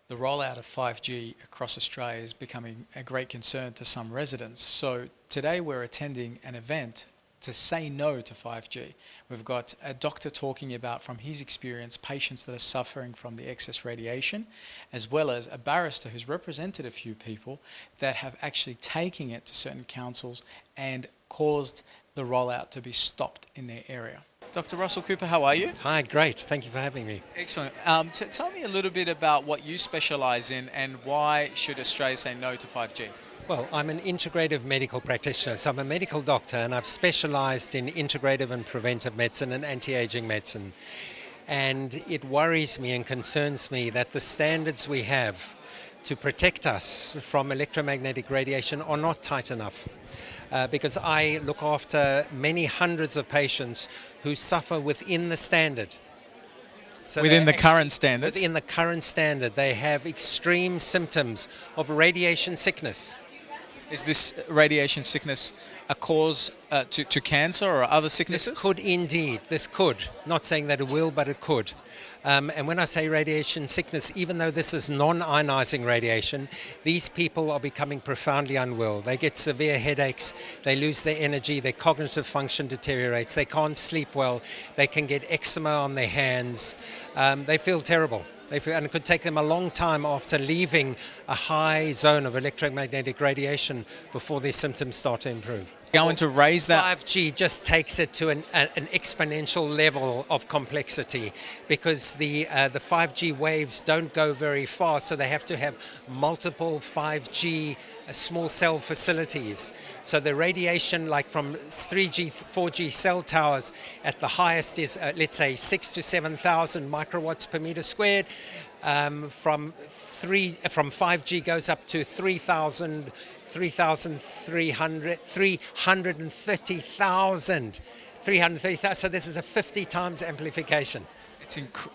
The rollout of 5G across Australia is becoming a great concern to some residents. So today we're attending an event to say no to 5G. We've got a doctor talking about from his experience patients that are suffering from the excess radiation, as well as a barrister who's represented a few people that have actually taken it to certain councils and caused the rollout to be stopped in their area. Dr. Russell Cooper, how are you? Hi, great. Thank you for having me. Excellent. Tell me a little bit about what you specialise in and why should Australia say no to 5G? Well, I'm an integrative medical practitioner, so I'm a medical doctor and I've specialised in integrative and preventive medicine and anti-aging medicine. And it worries me and concerns me that the standards we have to protect us from electromagnetic radiation are not tight enough. Because I look after many hundreds of patients who suffer within the standard. So within the current standards? Within the current standard, they have extreme symptoms of radiation sickness. Is this radiation sickness a cause to cancer or other sicknesses? This could indeed. This could. Not saying that it will, but it could. And when I say radiation sickness, even though this is non-ionizing radiation, these people are becoming profoundly unwell. They get severe headaches, they lose their energy, their cognitive function deteriorates, they can't sleep well, they can get eczema on their hands, they feel terrible. And it could take them a long time after leaving a high zone of electromagnetic radiation before their symptoms start to improve. Going to raise that? 5G just takes it to an exponential level of complexity because the 5G waves don't go very far, so they have to have multiple 5G small cell facilities. So the radiation, like from 3G, 4G cell towers, at the highest is, let's say, 6,000 to 7,000 microwatts per meter squared. From 5G goes up to 330,000. So this is a 50 times amplification.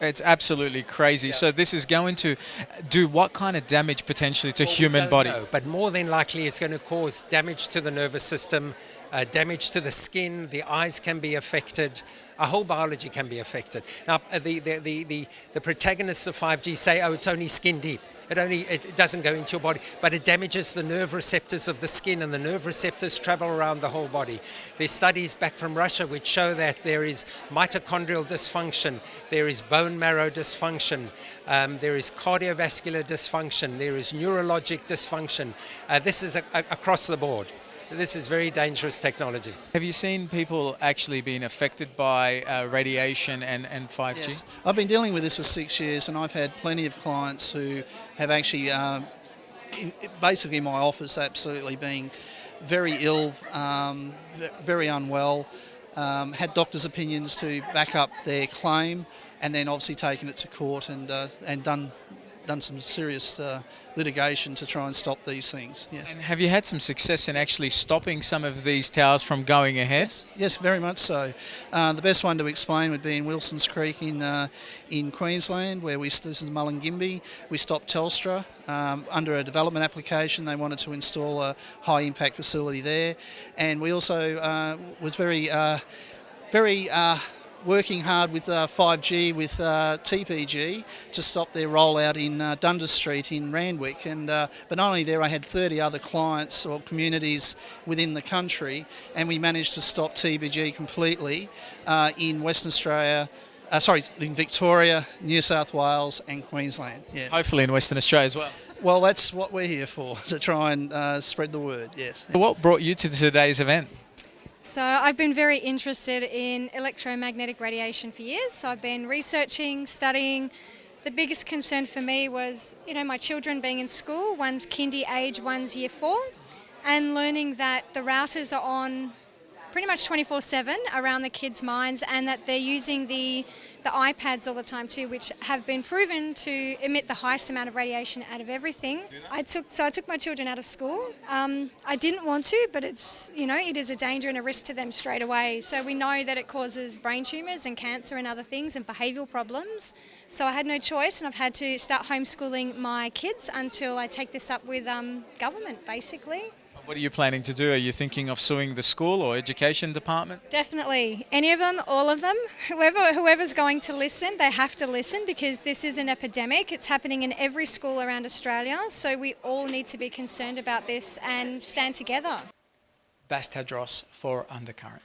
It's absolutely crazy. Yeah. So this is going to do what kind of damage potentially to human body? Know, but more than likely it's going to cause damage to the nervous system, damage to the skin, the eyes can be affected. Our whole biology can be affected. Now, the protagonists of 5G say, oh, it's only skin deep. It doesn't go into your body, but it damages the nerve receptors of the skin, and the nerve receptors travel around the whole body. There's studies back from Russia which show that there is mitochondrial dysfunction, there is bone marrow dysfunction, there is cardiovascular dysfunction, there is neurologic dysfunction. This is across the board. This is very dangerous technology. Have you seen people actually being affected by radiation and 5G? Yes. I've been dealing with this for 6 years, and I've had plenty of clients who have actually, basically in my office, absolutely being very ill, very unwell, had doctors' opinions to back up their claim, and then obviously taken it to court and done some serious litigation to try and stop these things. Yes. And have you had some success in actually stopping some of these towers from going ahead? Yes, very much so. The best one to explain would be in Wilson's Creek in Queensland, where this is Mullumbimby. We stopped Telstra under a development application. They wanted to install a high impact facility there, and we also was very working hard with 5G with TPG to stop their rollout in Dundas Street in Randwick. And but not only there, I had 30 other clients or communities within the country, and we managed to stop TPG completely in Western Australia. In Victoria, New South Wales and Queensland. Yes. Hopefully in Western Australia as well. Well, that's what we're here for, to try and spread the word, yes. What brought you to today's event? So I've been very interested in electromagnetic radiation for years. So I've been researching, studying. The biggest concern for me was, my children being in school, one's kindy age, one's year 4, and learning that the routers are on pretty much 24/7 around the kids' minds, and that they're using the iPads all the time too, which have been proven to emit the highest amount of radiation out of everything. I took my children out of school. I didn't want to, but it is a danger and a risk to them straight away. So we know that it causes brain tumours and cancer and other things and behavioural problems. So I had no choice, and I've had to start homeschooling my kids until I take this up with government, basically. What are you planning to do? Are you thinking of suing the school or education department? Definitely. Any of them, all of them, whoever's going to listen, they have to listen because this is an epidemic. It's happening in every school around Australia. So we all need to be concerned about this and stand together. Bas Tadros for Undercurrent.